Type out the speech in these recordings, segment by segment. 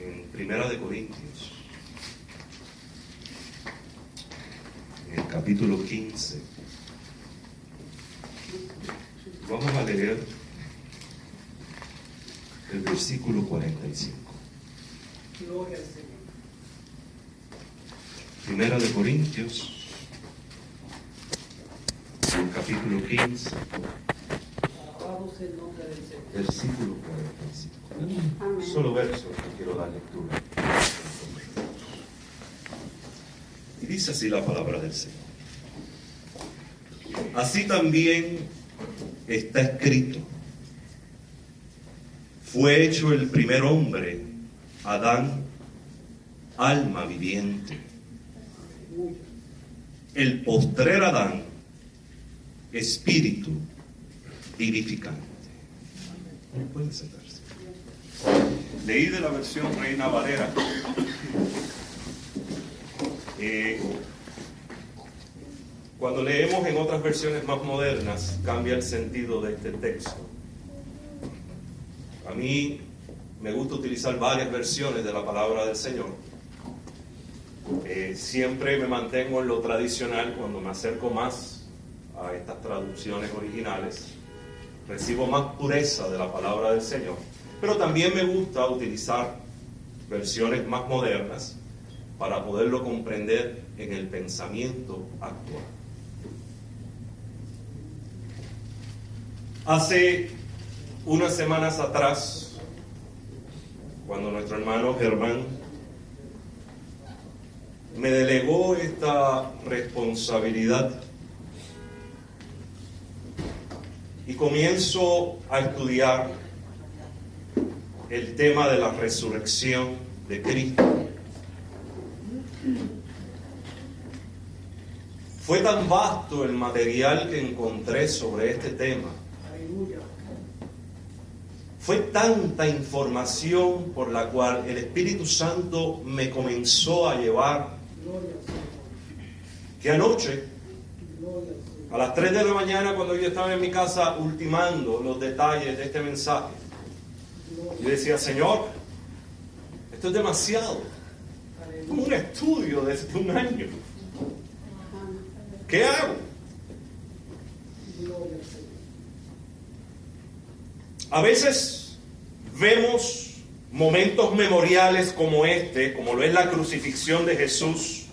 en Primera de Corintios, en el capítulo 15. Vamos a leer el versículo 45. Gloria al Señor. Primera de Corintios, el capítulo 15, Alabado sea el nombre del Señor. versículo 45. Amén. Solo verso que quiero dar lectura. Y dice así la palabra del Señor. Así también está escrito: fue hecho el primer hombre, Adán, alma viviente. El postrer Adán, espíritu vivificante. Pueden sentarse. Leí de la versión Reina Valera. Cuando leemos en otras versiones más modernas, cambia el sentido de este texto. A mí me gusta utilizar varias versiones de la palabra del Señor. Siempre me mantengo en lo tradicional. Cuando me acerco más a estas traducciones originales, recibo más pureza de la palabra del Señor. Pero también me gusta utilizar versiones más modernas para poderlo comprender en el pensamiento actual. Hace unas semanas atrás, cuando nuestro hermano Germán me delegó esta responsabilidad y comienzo a estudiar el tema de la resurrección de Cristo, fue tan vasto el material que encontré sobre este tema. Aleluya. Fue tanta información por la cual el Espíritu Santo me comenzó a llevar, Gloria al Señor. que anoche, Gloria al Señor. a las 3 de la mañana, cuando yo estaba en mi casa ultimando los detalles de este mensaje, yo decía: Señor, esto es demasiado. Es como un estudio de un año. ¿Qué hago? Gloria al Señor. A veces vemos momentos memoriales como este, como lo es la crucifixión de Jesús,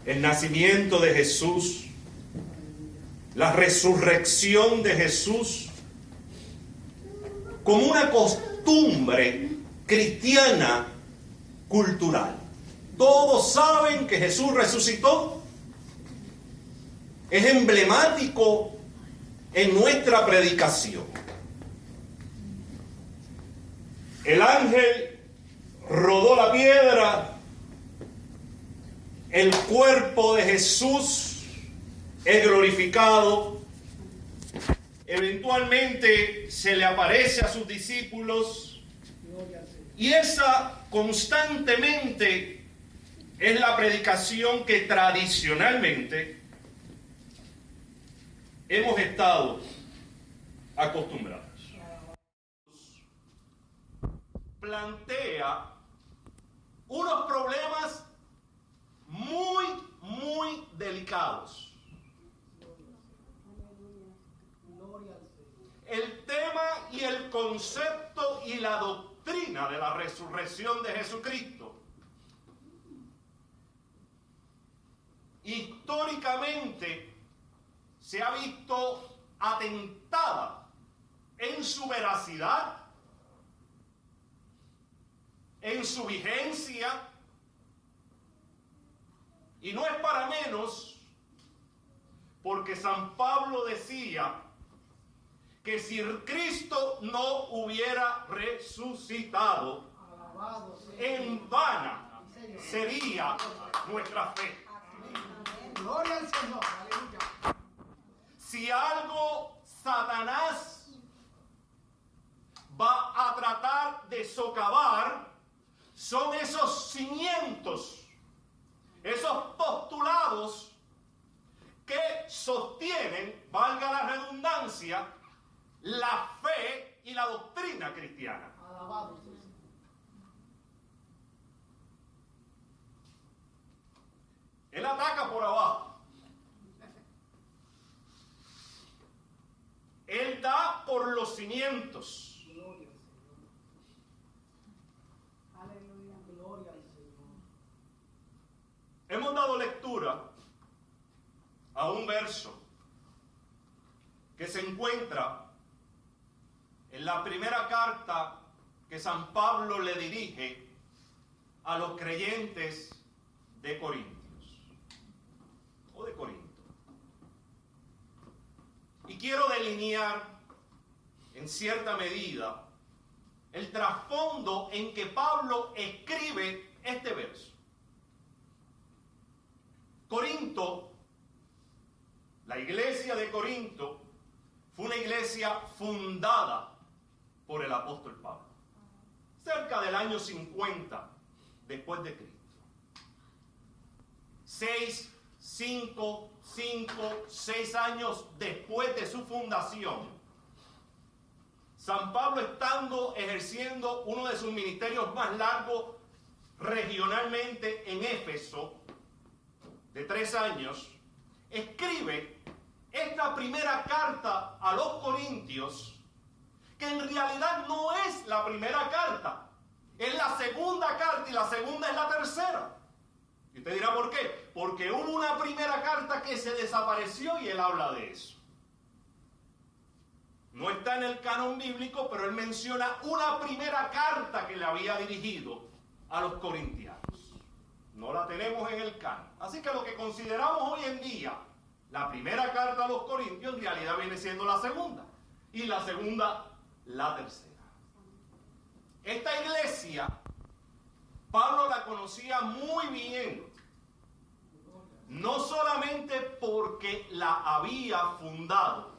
el nacimiento de Jesús, la resurrección de Jesús, como una costumbre cristiana cultural. Todos saben que Jesús resucitó. Es emblemático en nuestra predicación. El ángel rodó la piedra, el cuerpo de Jesús es glorificado, eventualmente se le aparece a sus discípulos, Gloria al Señor. y esa constantemente es la predicación que tradicionalmente hemos estado acostumbrados. Plantea unos problemas muy delicados. Gloria al Señor. El tema y el concepto y la doctrina de la resurrección de Jesucristo históricamente se ha visto atentada en su veracidad, en su vigencia, y no es para menos, porque San Pablo decía que si Cristo no hubiera resucitado, Alabado sea. en vana sería nuestra fe. Gloria al Señor. Aleluya. Si algo Satanás va a tratar de socavar, son esos cimientos, esos postulados que sostienen, valga la redundancia, la fe y la doctrina cristiana. Alabado sea. Él ataca por abajo. Él da por los cimientos. Gloria al Señor. Aleluya. Gloria al Señor. Hemos dado lectura a un verso que se encuentra en la primera carta que San Pablo le dirige a los creyentes de Corintios o de Corinto. Y quiero delinear en cierta medida el trasfondo en que Pablo escribe este verso. Corinto, la iglesia de Corinto, fue una iglesia fundada por el apóstol Pablo, cerca del año 50 después de Cristo. 6 años después de su fundación, San Pablo, estando ejerciendo uno de sus ministerios más largos regionalmente en Éfeso, de 3 años, escribe esta primera carta a los Corintios, que en realidad no es la primera carta, es la segunda carta y la segunda es la tercera. Y usted dirá, ¿por qué? Porque hubo una primera carta que se desapareció y él habla de eso. No está en el canon bíblico, pero él menciona una primera carta que le había dirigido a los corintianos. No la tenemos en el canon. Así que lo que consideramos hoy en día la primera carta a los corintios en realidad viene siendo la segunda. Y la segunda, la tercera. Esta iglesia, Pablo la conocía muy bien. No solamente porque la había fundado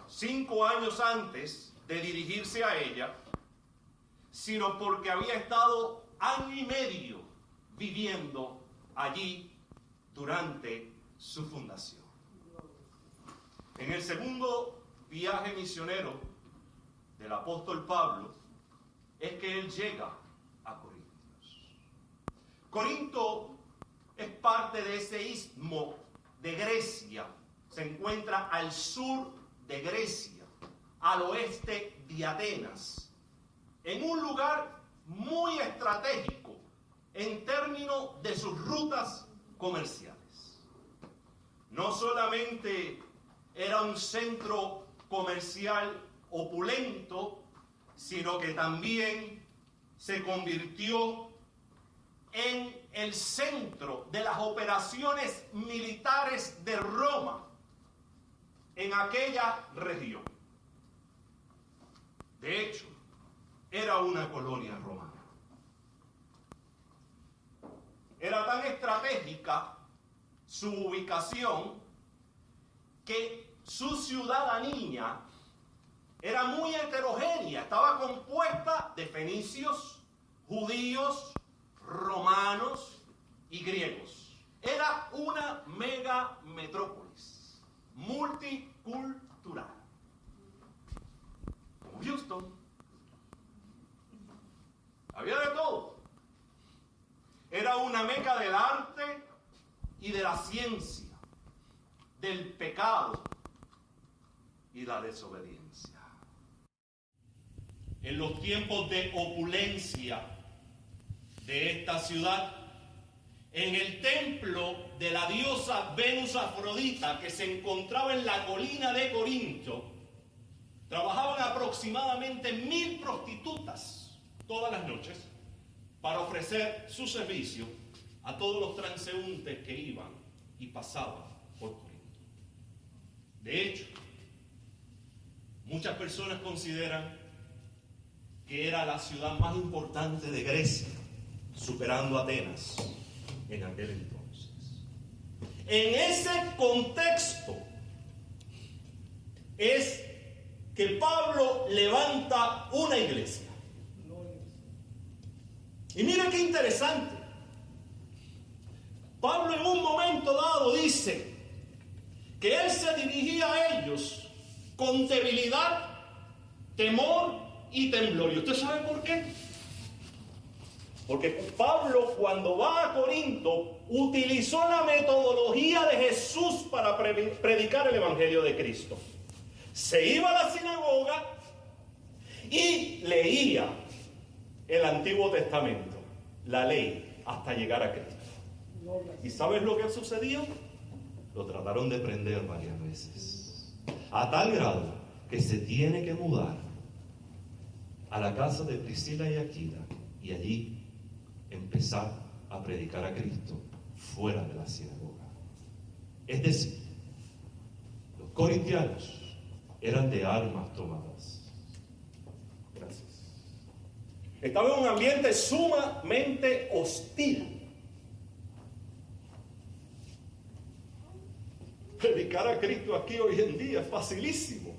5 años antes de dirigirse a ella, sino porque había estado 1 año y medio viviendo allí durante su fundación. En el segundo viaje misionero del apóstol Pablo es que él llega a Corintios. Corinto es parte de ese istmo de Grecia. Se encuentra al sur de Grecia, al oeste de Atenas, en un lugar muy estratégico en términos de sus rutas comerciales. No solamente era un centro comercial opulento, sino que también se convirtió en el centro de las operaciones militares de Roma en aquella región. De hecho, era una colonia romana. Era tan estratégica su ubicación que su ciudadanía era muy heterogénea. Estaba compuesta de fenicios, judíos, romanos y griegos. Era una mega metrópolis multicultural, como Houston. Había de todo. Era una meca del arte y de la ciencia, del pecado y la desobediencia. En los tiempos de opulencia de esta ciudad, en el templo de la diosa Venus Afrodita, que se encontraba en la colina de Corinto, trabajaban aproximadamente 1000 prostitutas todas las noches para ofrecer su servicio a todos los transeúntes que iban y pasaban por Corinto. De hecho, muchas personas consideran que era la ciudad más importante de Grecia, superando a Atenas en aquel entonces. En ese contexto es que Pablo levanta una iglesia. Y mira qué interesante. Pablo en un momento dado dice que él se dirigía a ellos con debilidad, temor y temblor. ¿Y usted sabe por qué? Porque Pablo, cuando va a Corinto, utilizó la metodología de Jesús para predicar el Evangelio de Cristo. Se iba a la sinagoga y leía el Antiguo Testamento, la ley, hasta llegar a Cristo. ¿Y sabes lo que sucedió? Lo trataron de prender varias veces, a tal grado que se tiene que mudar a la casa de Priscila y Aquila y allí empezar a predicar a Cristo fuera de la sinagoga. Es decir, los corintianos eran de armas tomadas. Gracias. Estaba en un ambiente sumamente hostil. Predicar a Cristo aquí hoy en día es facilísimo.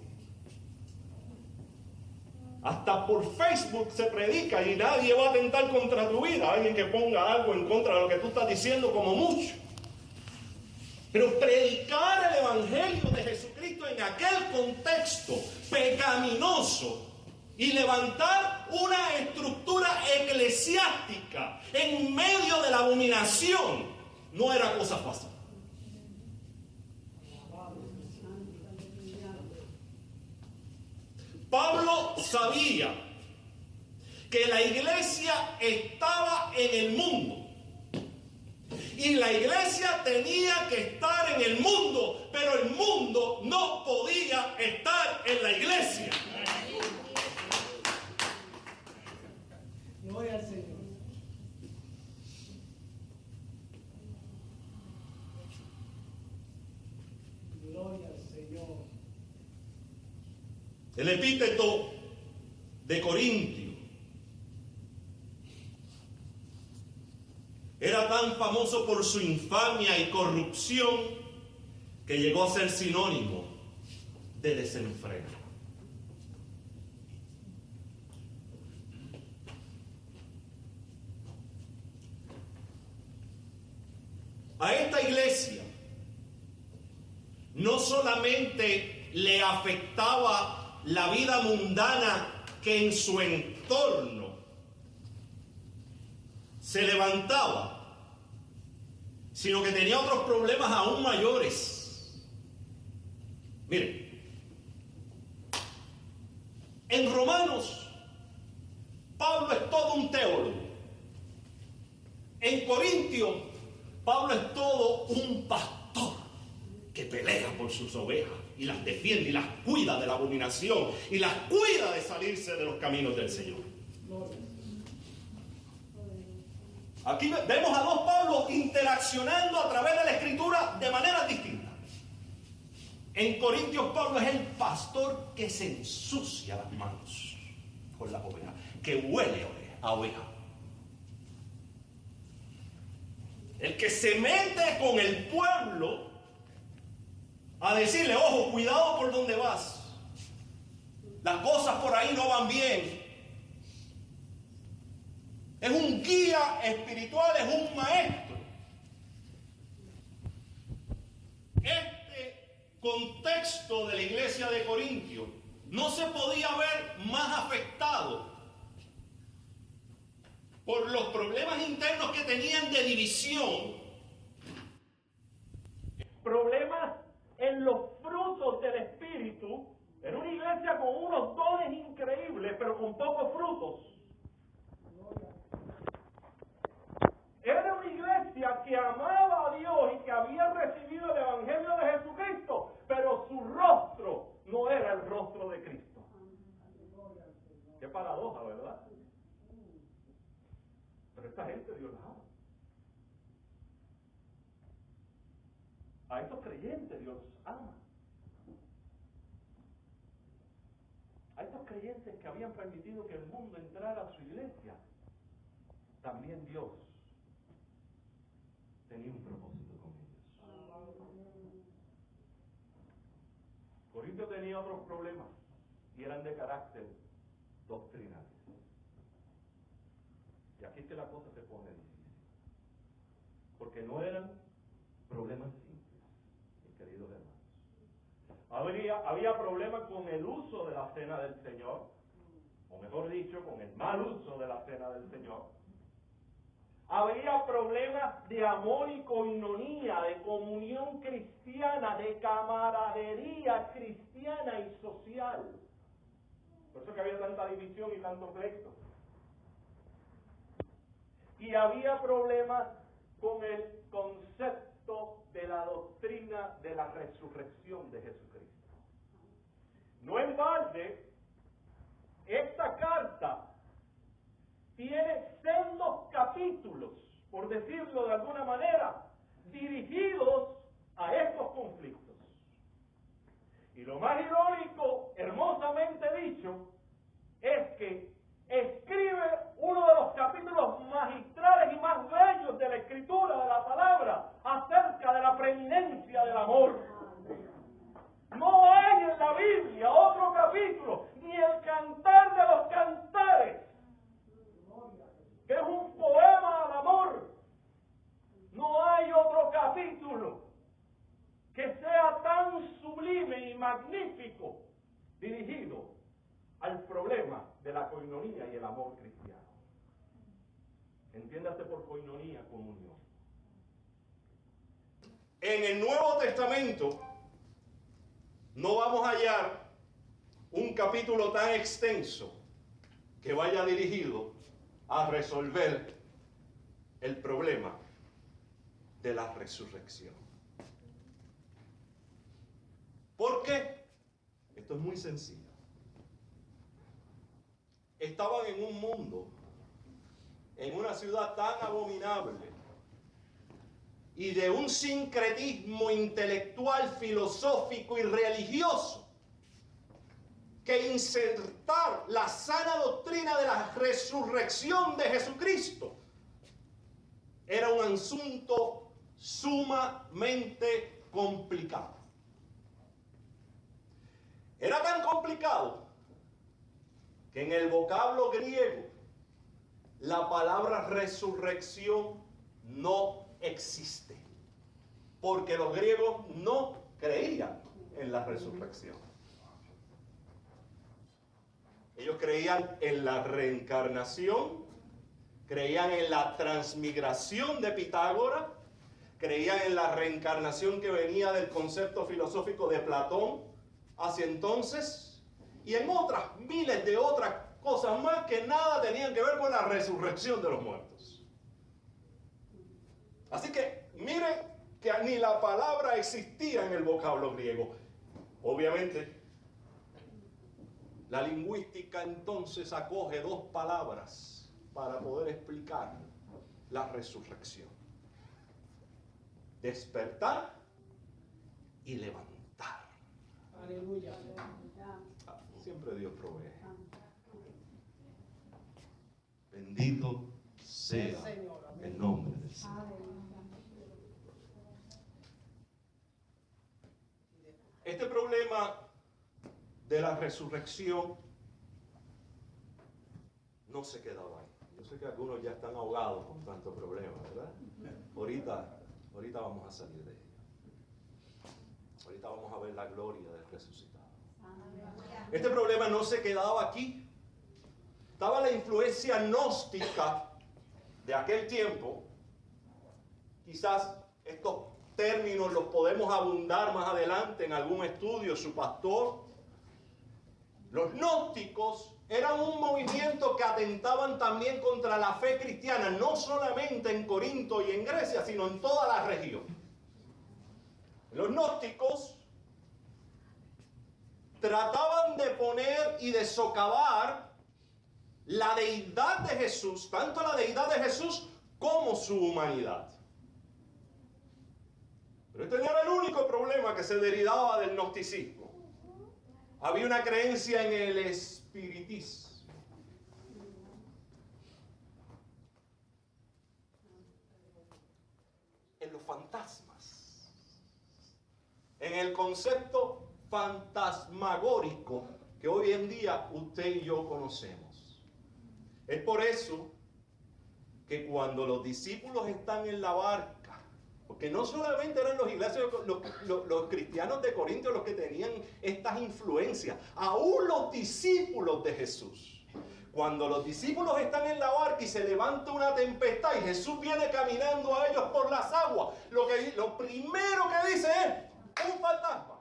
Hasta por Facebook se predica y nadie va a atentar contra tu vida. Alguien que ponga algo en contra de lo que tú estás diciendo como mucho. Pero predicar el Evangelio de Jesucristo en aquel contexto pecaminoso y levantar una estructura eclesiástica en medio de la abominación no era cosa fácil. Pablo sabía que la iglesia estaba en el mundo y la iglesia tenía que estar en el mundo, pero el mundo no podía estar en la iglesia. Gloria al Señor. Gloria al Señor. El epíteto de Corintio era tan famoso por su infamia y corrupción que llegó a ser sinónimo de desenfreno. A esta iglesia no solamente le afectaba la vida mundana que en su entorno se levantaba, sino que tenía otros problemas aún mayores. Miren, en Romanos, Pablo es todo un teólogo. En Corintios, Pablo es todo un pastor que pelea por sus ovejas y las defiende y las cuida de la abominación y las cuida de salirse de los caminos del Señor. Aquí vemos a dos Pablos interaccionando a través de la Escritura de maneras distintas. En Corintios, Pablo es el pastor que se ensucia las manos con las ovejas, que huele a oveja. El que se mete con el pueblo a decirle, ojo, cuidado por donde vas. Las cosas por ahí no van bien. Es un guía espiritual, es un maestro. Este contexto de la iglesia de Corintios no se podía ver más afectado por los problemas internos que tenían de división. Problemas en los frutos del Espíritu. Era una iglesia con unos dones increíbles, pero con pocos frutos. Era una iglesia que amaba a Dios y que había recibido el Evangelio de Jesucristo, pero su rostro no era el rostro de Cristo. Qué paradoja, ¿verdad? Pero esta gente Dios la ama. A estos creyentes Dios los ama. A estos creyentes que habían permitido que el mundo entrara a su iglesia, también Dios tenía un propósito con ellos. Corinto tenía otros problemas y eran de carácter doctrinal. Y aquí es que la cosa se pone difícil. Porque no eran problemas simples, mis queridos hermanos. Había problemas con el uso de la cena del Señor, o mejor dicho, con el mal uso de la cena del Señor. Había problemas de amor y coinonía, de comunión cristiana, de camaradería cristiana y social. Por eso que había tanta división y tanto pleito. Y había problemas con el concepto de la doctrina de la resurrección de Jesucristo. No en balde, esta carta tiene sendos capítulos, por decirlo de alguna manera, dirigidos a estos conflictos. Y lo más irónico, hermosamente dicho, es que escribe uno de los capítulos magistrales y más bellos de la Escritura, de la palabra, acerca de la preeminencia del amor. No hay en la Biblia otro capítulo, ni el Cantar de los Cantares, que es un poema al amor. No hay otro capítulo que sea tan sublime y magnífico dirigido al problema de la coinonía y el amor cristiano. Entiéndase por coinonía, comunión. En el Nuevo Testamento no vamos a hallar un capítulo tan extenso que vaya dirigido a resolver el problema de la resurrección. ¿Por qué? Esto es muy sencillo. Estaban en un mundo, en una ciudad tan abominable y de un sincretismo intelectual, filosófico y religioso, que insertar la sana doctrina de la resurrección de Jesucristo era un asunto sumamente complicado. Era tan complicado que en el vocablo griego la palabra resurrección no existe, porque los griegos no creían en la resurrección. Ellos creían en la reencarnación, creían en la transmigración de Pitágoras, creían en la reencarnación que venía del concepto filosófico de Platón hacia entonces, y en otras miles de otras cosas más que nada tenían que ver con la resurrección de los muertos. Así que miren que ni la palabra existía en el vocablo griego. Obviamente, la lingüística entonces acoge dos palabras para poder explicar la resurrección: despertar y levantar. Aleluya. Siempre Dios provee. Bendito sea el nombre del Señor. Este problema de la resurrección no se quedaba ahí. Yo sé que algunos ya están ahogados con tantos problemas, ¿verdad? Ahorita vamos a salir de ello. Ahorita vamos a ver la gloria del resucitado. Este problema no se quedaba aquí. Estaba la influencia gnóstica de aquel tiempo. Quizás estos términos los podemos abundar más adelante en algún estudio, su pastor. Los gnósticos eran un movimiento que atentaban también contra la fe cristiana, no solamente en Corinto y en Grecia, sino en toda la región. Los gnósticos trataban de poner y de socavar la deidad de Jesús, tanto la deidad de Jesús como su humanidad. Pero este no era el único problema que se derivaba del gnosticismo. Había una creencia en el espiritismo. En los fantasmas. En el concepto fantasmagórico que hoy en día usted y yo conocemos. Es por eso que cuando los discípulos están en la barca, porque no solamente eran los cristianos de Corinto los que tenían estas influencias, aún los discípulos de Jesús, Cuando los discípulos están en la barca y se levanta una tempestad y Jesús viene caminando a ellos por las aguas, lo primero que dice es un fantasma.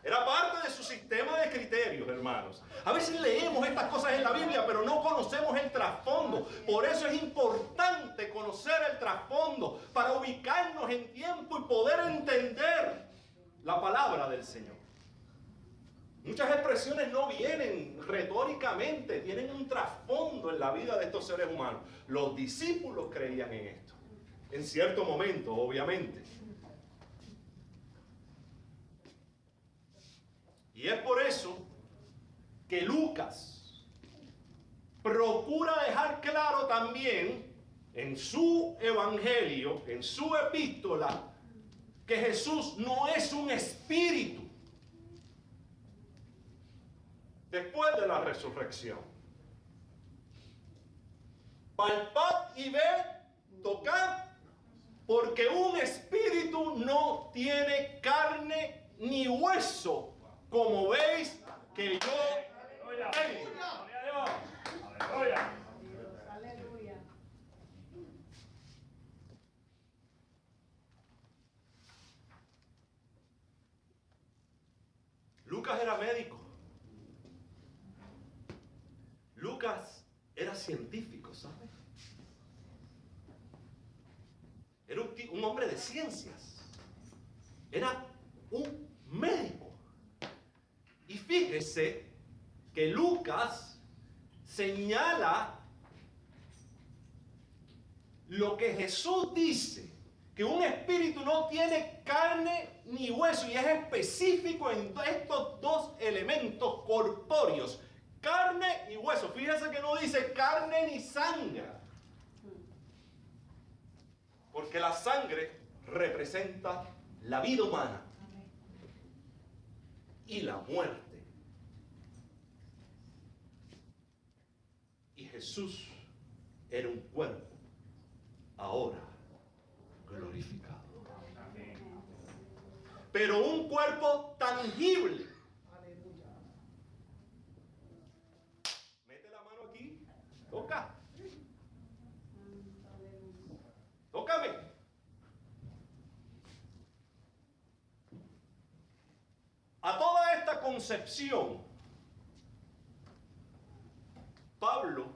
Era parte de su sistema de criterios, hermanos. A veces leemos estas cosas en la Biblia, pero no conocemos el trasfondo. Por eso es importante conocer el trasfondo, para ubicarnos en tiempo y poder entender la palabra del Señor. Muchas expresiones no vienen retóricamente, tienen un trasfondo en la vida de estos seres humanos. Los discípulos creían en esto, en cierto momento, obviamente. Y es por eso que Lucas procura dejar claro también en su evangelio, en su epístola, que Jesús no es un espíritu después de la resurrección. Palpad y ved, tocad, porque un espíritu no tiene carne ni hueso, como veis que yo tengo. Aleluya. Lucas era médico. Lucas era científico, ¿sabes? Era un hombre de ciencias. Era un médico. Y fíjese que Lucas señala lo que Jesús dice, que un espíritu no tiene carne ni hueso, y es específico en estos dos elementos corpóreos, carne y hueso. Fíjese que no dice carne ni sangre, porque la sangre representa la vida humana y la muerte. Y Jesús era un cuerpo ahora glorificado. Pero un cuerpo tangible. Mete la mano aquí, toca. Tócame. A toda esta concepción, Pablo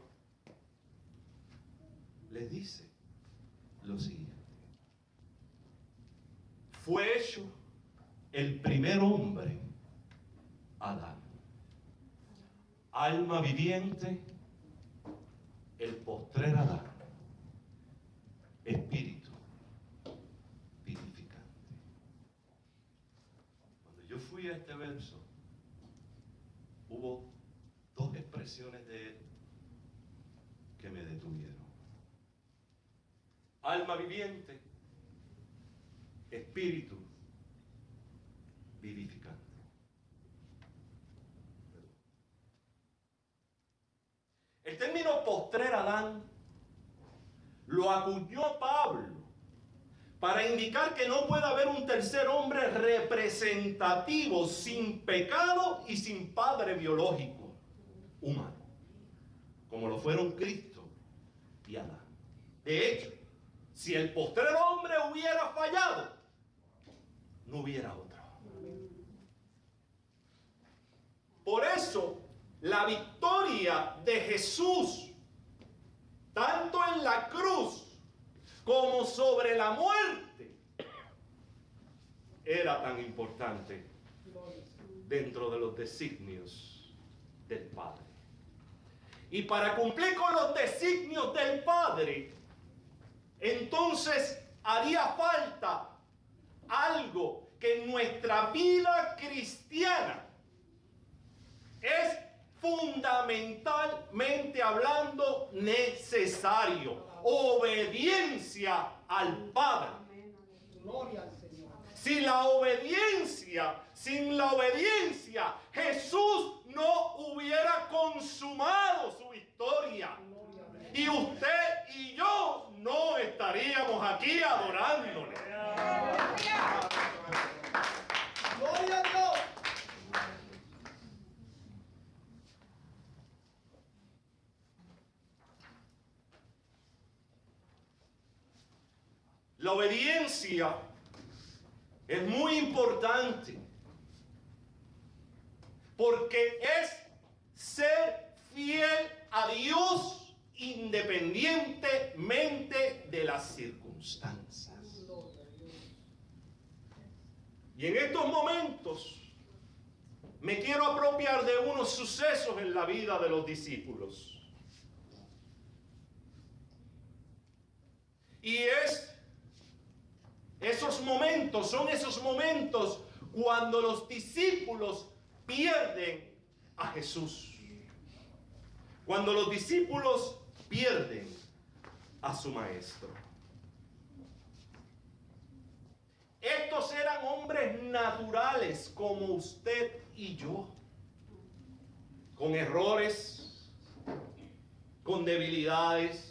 les dice lo siguiente: fue hecho el primer hombre, Adán, alma viviente, el postrer Adán, espíritu vivificante. Cuando yo fui a este verso, hubo dos expresiones de él que me detuvieron: alma viviente, espíritu vivificante. El término postrer Adán lo acuñó Pablo para indicar que no puede haber un tercer hombre representativo, sin pecado y sin padre biológico humano, como lo fueron Cristo y Adán. De hecho, si el postrer hombre hubiera fallado, no hubiera otro. Por eso, la victoria de Jesús, tanto en la cruz como sobre la muerte, era tan importante dentro de los designios del Padre. Y para cumplir con los designios del Padre, entonces haría falta algo que en nuestra vida cristiana es fundamentalmente hablando necesario: obediencia al Padre. Gloria al Señor. Sin la obediencia, Jesús no hubiera consumado su historia. Y usted y yo no estaríamos aquí adorándole. Gloria a Dios. La obediencia es muy importante porque es ser fiel a Dios independientemente de las circunstancias. Y en estos momentos me quiero apropiar de unos sucesos en la vida de los discípulos. Y son esos momentos cuando los discípulos pierden a Jesús. Cuando los discípulos pierden a su maestro. Estos eran hombres naturales como usted y yo, con errores, con debilidades.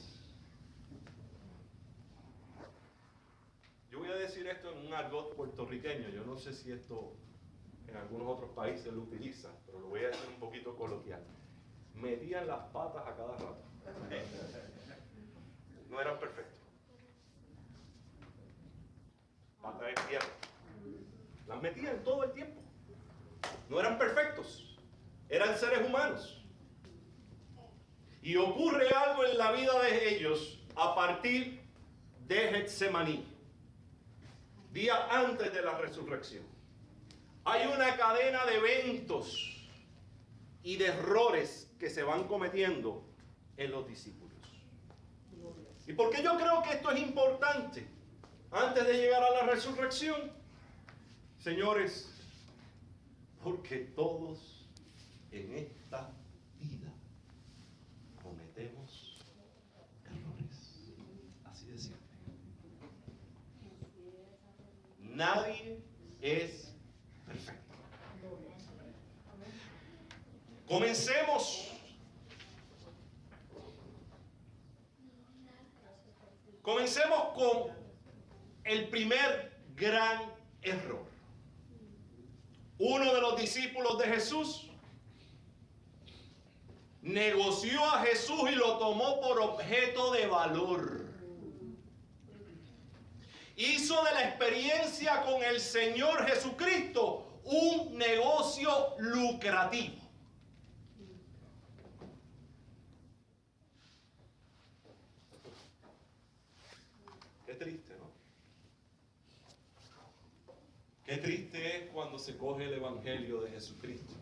Yo voy a decir esto en un argot puertorriqueño, yo no sé si esto en algunos otros países lo utilizan, pero lo voy a decir un poquito coloquial. Metían las patas a cada rato. No eran perfectos. Patas de tierra. Las metían todo el tiempo. No eran perfectos. Eran seres humanos. Y ocurre algo en la vida de ellos a partir de Getsemaní, día antes de la resurrección. Hay una cadena de eventos y de errores que se van cometiendo en los discípulos. ¿Y por qué yo creo que esto es importante? Antes de llegar a la resurrección, señores, porque todos en esta vida cometemos errores. Así de simple. Nadie es perfecto. Comencemos con el primer gran error. Uno de los discípulos de Jesús negoció a Jesús y lo tomó por objeto de valor. Hizo de la experiencia con el Señor Jesucristo un negocio lucrativo. Qué triste, ¿no? Qué triste es cuando se coge el Evangelio de Jesucristo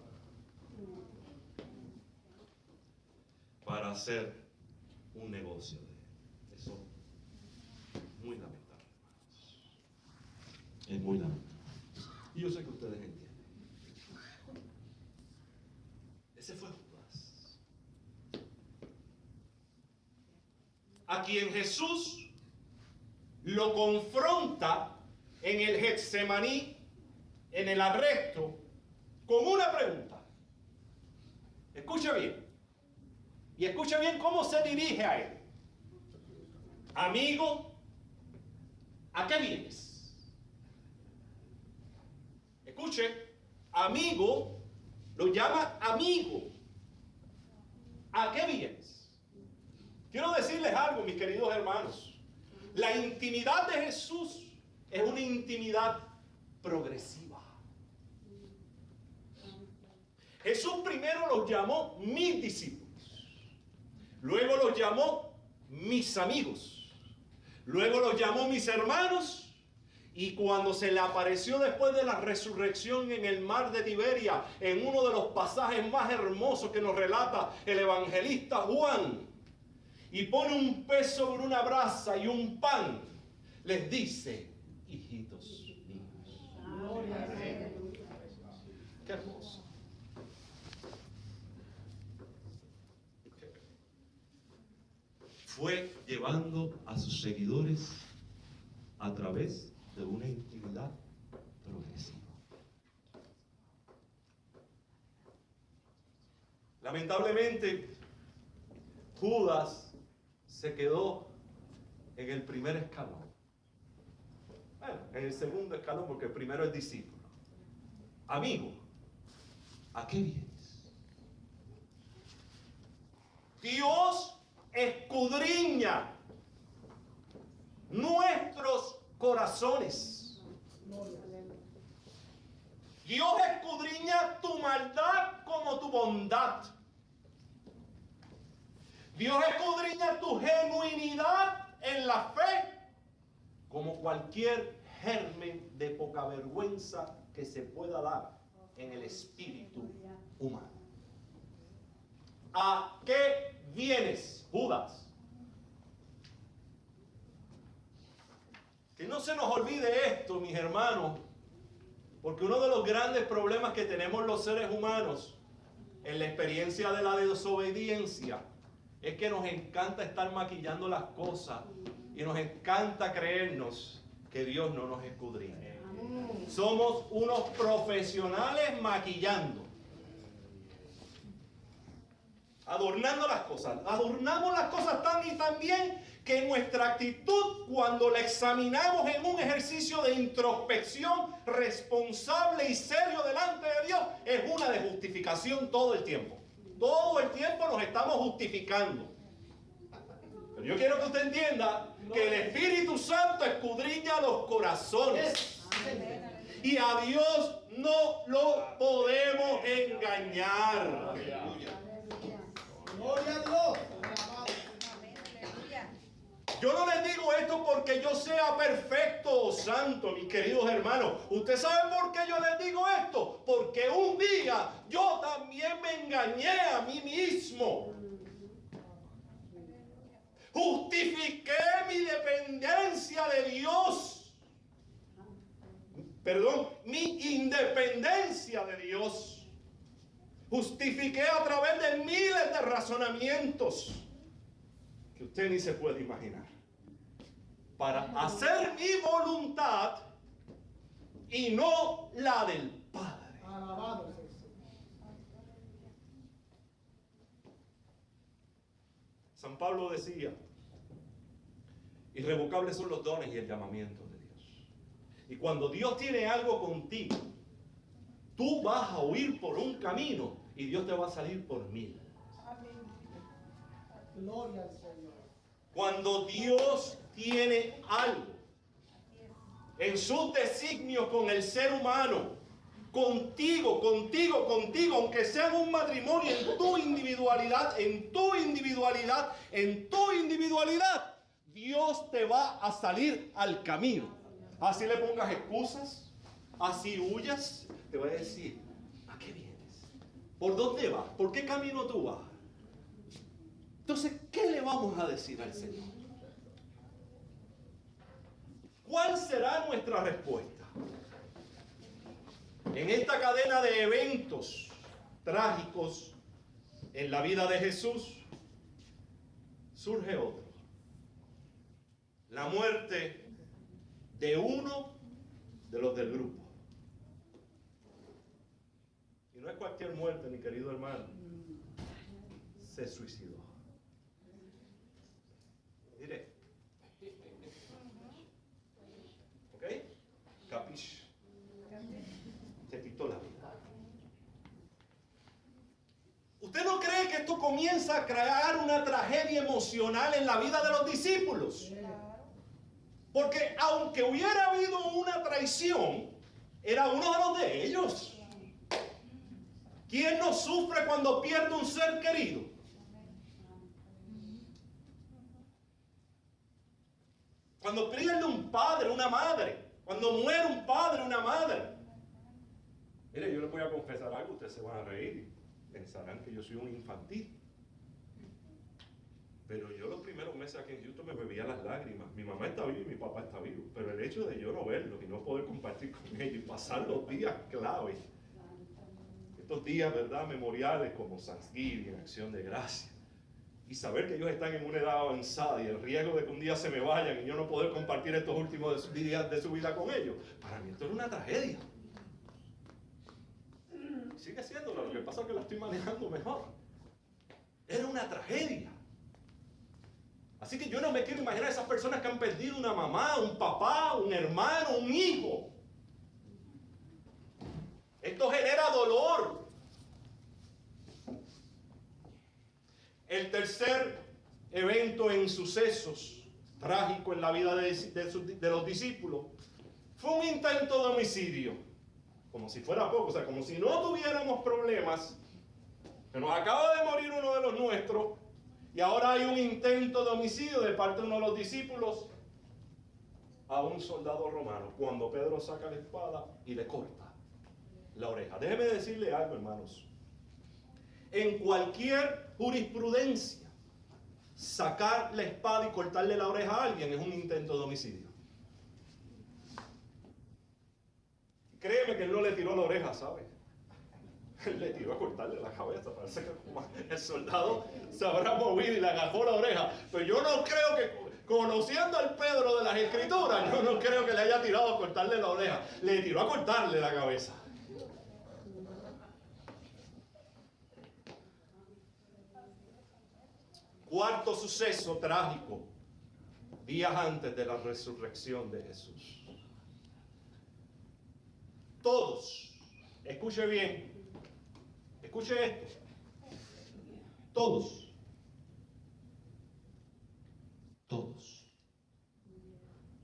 para hacer un negocio de él. Eso es muy lamentable, hermanos. Es muy lamentable. Y yo sé que ustedes entienden. Ese fue Judas, a quien Jesús lo confronta en el Getsemaní, en el arresto, con una pregunta. Escucha bien. Y escucha bien cómo se dirige a él. Amigo, ¿a qué vienes? Escuche, amigo, lo llama amigo. ¿A qué vienes? Quiero decirles algo, mis queridos hermanos. La intimidad de Jesús es una intimidad progresiva. Jesús primero los llamó mis discípulos, luego los llamó mis amigos, luego los llamó mis hermanos, y cuando se le apareció después de la resurrección en el mar de Tiberia, en uno de los pasajes más hermosos que nos relata el evangelista Juan, y pone un pez sobre una brasa y un pan, les dice: hijitos míos. Qué hermoso. Fue llevando a sus seguidores a través de una intimidad progresiva. Lamentablemente, Judas se quedó en el primer escalón. Bueno, en el segundo escalón, porque el primero es discípulo. Amigo, ¿a qué vienes? Dios escudriña nuestros corazones. Dios escudriña tu maldad como tu bondad. Dios escudriña tu genuinidad en la fe como cualquier germen de poca vergüenza que se pueda dar en el espíritu humano. ¿A qué vienes, Judas? Que no se nos olvide esto, mis hermanos, porque uno de los grandes problemas que tenemos los seres humanos en la experiencia de la desobediencia es que nos encanta estar maquillando las cosas y nos encanta creernos que Dios no nos escudriña. Somos unos profesionales maquillando, adornando las cosas. Adornamos las cosas tan y tan bien que nuestra actitud, cuando la examinamos en un ejercicio de introspección responsable y serio delante de Dios, es una de justificación todo el tiempo. Todo el tiempo nos estamos justificando. Pero yo quiero que usted entienda que el Espíritu Santo escudriña los corazones. Y a Dios no lo podemos engañar. Gloria a Dios. Yo no les digo esto porque yo sea perfecto o santo, mis queridos hermanos. ¿Usted sabe por qué yo les digo esto? Porque un día yo también me engañé a mí mismo. Justifiqué mi dependencia de Dios. Perdón, mi independencia de Dios. Justifiqué a través de miles de razonamientos que usted ni se puede imaginar, para hacer mi voluntad y no la del Padre. Alabado sea el Señor. San Pablo decía, irrevocables son los dones y el llamamiento de Dios. Y cuando Dios tiene algo contigo, tú vas a huir por un camino y Dios te va a salir por 1000. Gloria al Señor. Cuando Dios tiene algo en sus designios con el ser humano, contigo, aunque sea en un matrimonio, en tu individualidad, Dios te va a salir al camino. Así le pongas excusas, así huyas, te va a decir, ¿a qué vienes? ¿Por dónde vas? ¿Por qué camino tú vas? Entonces, ¿qué le vamos a decir al Señor? ¿Cuál será nuestra respuesta? En esta cadena de eventos trágicos en la vida de Jesús, surge otro. La muerte de uno de los del grupo. Y no es cualquier muerte, mi querido hermano. Se suicidó. Mire. ¿Ok? Capiche. Se quitó la vida. ¿Usted no cree que esto comienza a crear una tragedia emocional en la vida de los discípulos? Porque aunque hubiera habido una traición, era uno de los de ellos. ¿Quién no sufre cuando pierde un ser querido? Cuando pierde un padre, una madre. Cuando muere un padre, una madre. Mire, yo les voy a confesar algo, ustedes se van a reír. Pensarán que yo soy un infantil. Pero yo los primeros meses aquí en Houston me bebía las lágrimas. Mi mamá está viva y mi papá está vivo. Pero el hecho de yo no verlos y no poder compartir con ellos y pasar los días clave, estos días, ¿verdad?, memoriales como Thanksgiving, Acción de Gracia, y saber que ellos están en una edad avanzada y el riesgo de que un día se me vayan y yo no poder compartir estos últimos días de su vida con ellos, para mí esto era una tragedia. Sigue siéndolo, lo que pasa es que la estoy manejando mejor. Era una tragedia. Así que yo no me quiero imaginar a esas personas que han perdido una mamá, un papá, un hermano, un hijo. Esto genera dolor. El tercer evento en sucesos trágico en la vida de los discípulos fue un intento de homicidio. Como si fuera poco, o sea, como si no tuviéramos problemas. Que nos acaba de morir uno de los nuestros y ahora hay un intento de homicidio de parte de uno de los discípulos a un soldado romano, cuando Pedro saca la espada y le corta la oreja. Déjeme decirle algo, hermanos. En cualquier jurisprudencia, sacar la espada y cortarle la oreja a alguien es un intento de homicidio. Créeme que él no le tiró la oreja, ¿sabe? Él le tiró a cortarle la cabeza. Parece que el soldado se habrá movido y le agarró la oreja. Pero yo no creo que, conociendo al Pedro de las Escrituras, yo no creo que le haya tirado a cortarle la oreja. Le tiró a cortarle la cabeza. Cuarto suceso trágico, días antes de la resurrección de Jesús. Todos, escuche bien, escuche esto, todos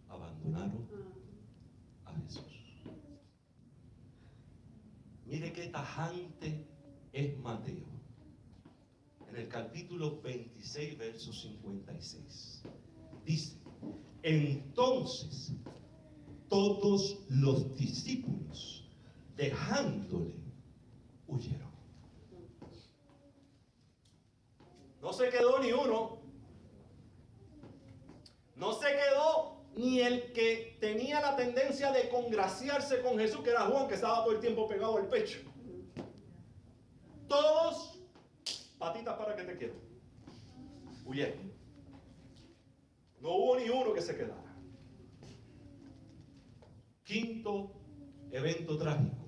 abandonaron a Jesús. Mire qué tajante es Mateo. En el capítulo 26, verso 56, dice: entonces todos los discípulos, dejándole, huyeron. No se quedó ni uno. No se quedó ni el que tenía la tendencia de congraciarse con Jesús, que era Juan, que estaba todo el tiempo pegado al pecho. Todos, patitas para que te quiero, huyeron. No hubo ni uno que se quedara. Quinto evento trágico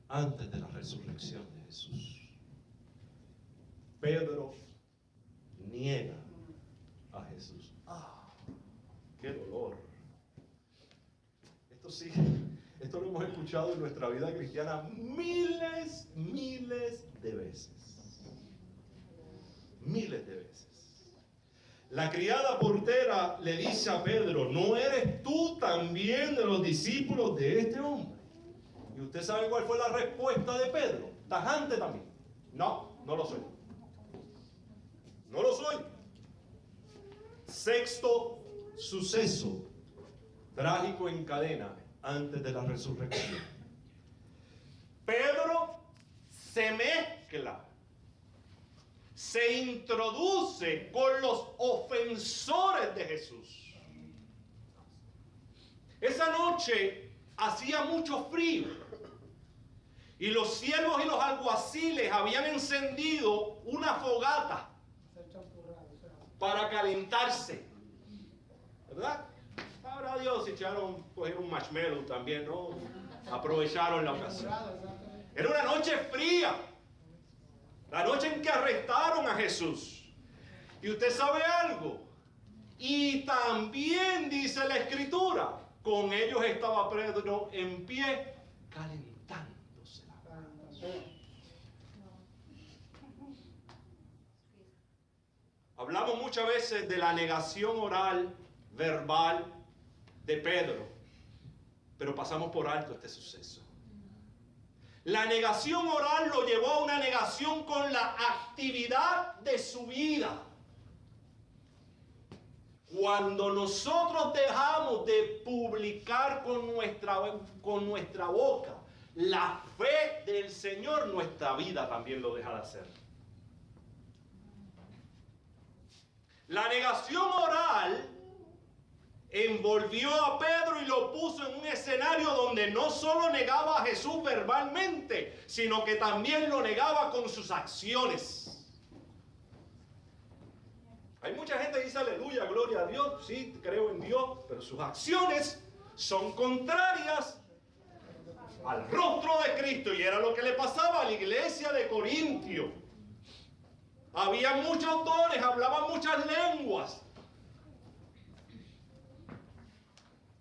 antes de la resurrección de Jesús. Pedro niega a Jesús. ¡Ah! ¡Qué dolor! Esto sí, esto lo hemos escuchado en nuestra vida cristiana miles de veces. Miles de veces. La criada portera le dice a Pedro: ¿no eres tú también de los discípulos de este hombre? Y usted sabe cuál fue la respuesta de Pedro. Tajante también. No, no lo soy. No lo soy. Sexto suceso trágico en cadena antes de la resurrección. Pedro se mezcla, se introduce con los ofensores de Jesús. Esa noche hacía mucho frío y los siervos y los alguaciles habían encendido una fogata para calentarse, ¿verdad? Ahora Dios, cogieron un marshmallow también, ¿no? Aprovecharon la ocasión. Era una noche fría, la noche en que arrestaron a Jesús. Y usted sabe algo, y también dice la Escritura, con ellos estaba Pedro en pie, calentándose la mano. Hablamos muchas veces de la negación oral, verbal de Pedro, pero pasamos por alto este suceso. La negación oral lo llevó a una negación con la actividad de su vida. Cuando nosotros dejamos de publicar con nuestra boca la fe del Señor, nuestra vida también lo deja de hacer. La negación oral envolvió a Pedro y lo puso en un escenario donde no solo negaba a Jesús verbalmente, sino que también lo negaba con sus acciones. Hay mucha gente que dice aleluya, gloria a Dios, sí, creo en Dios, pero sus acciones son contrarias al rostro de Cristo, y era lo que le pasaba a la iglesia de Corintio. Había muchos dones, hablaban muchas lenguas.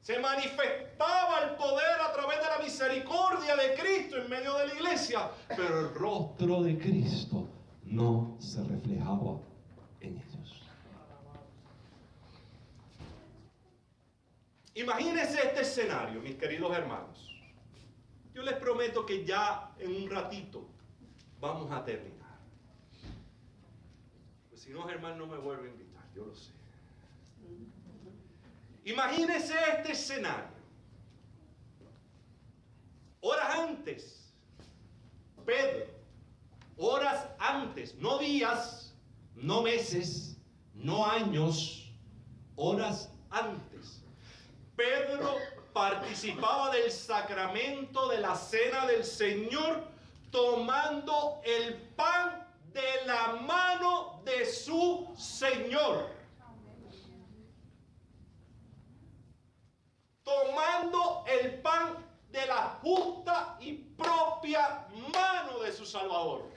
Se manifestaba el poder a través de la misericordia de Cristo en medio de la iglesia, pero el rostro de Cristo no se reflejaba en ellos. Imagínense este escenario, mis queridos hermanos. Yo les prometo que ya en un ratito vamos a terminar. Pues si no, Germán no me vuelve a invitar, yo lo sé. Imagínense este escenario. Horas antes, Pedro, horas antes, no días, no meses, no años, horas antes. Pedro participaba del sacramento de la cena del Señor tomando el pan de la mano de su Señor. Tomando el pan de la justa y propia mano de su Salvador.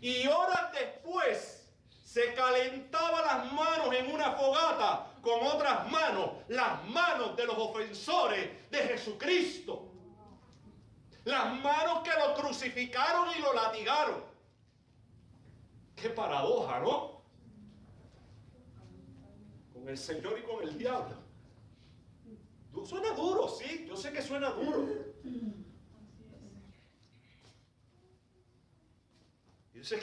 Y horas después se calentaba las manos en una fogata con otras manos, las manos de los ofensores de Jesucristo. Las manos que lo crucificaron y lo latigaron. Qué paradoja, ¿no? Con el Señor y con el diablo. Suena duro, sí, yo sé que suena duro. Yo sé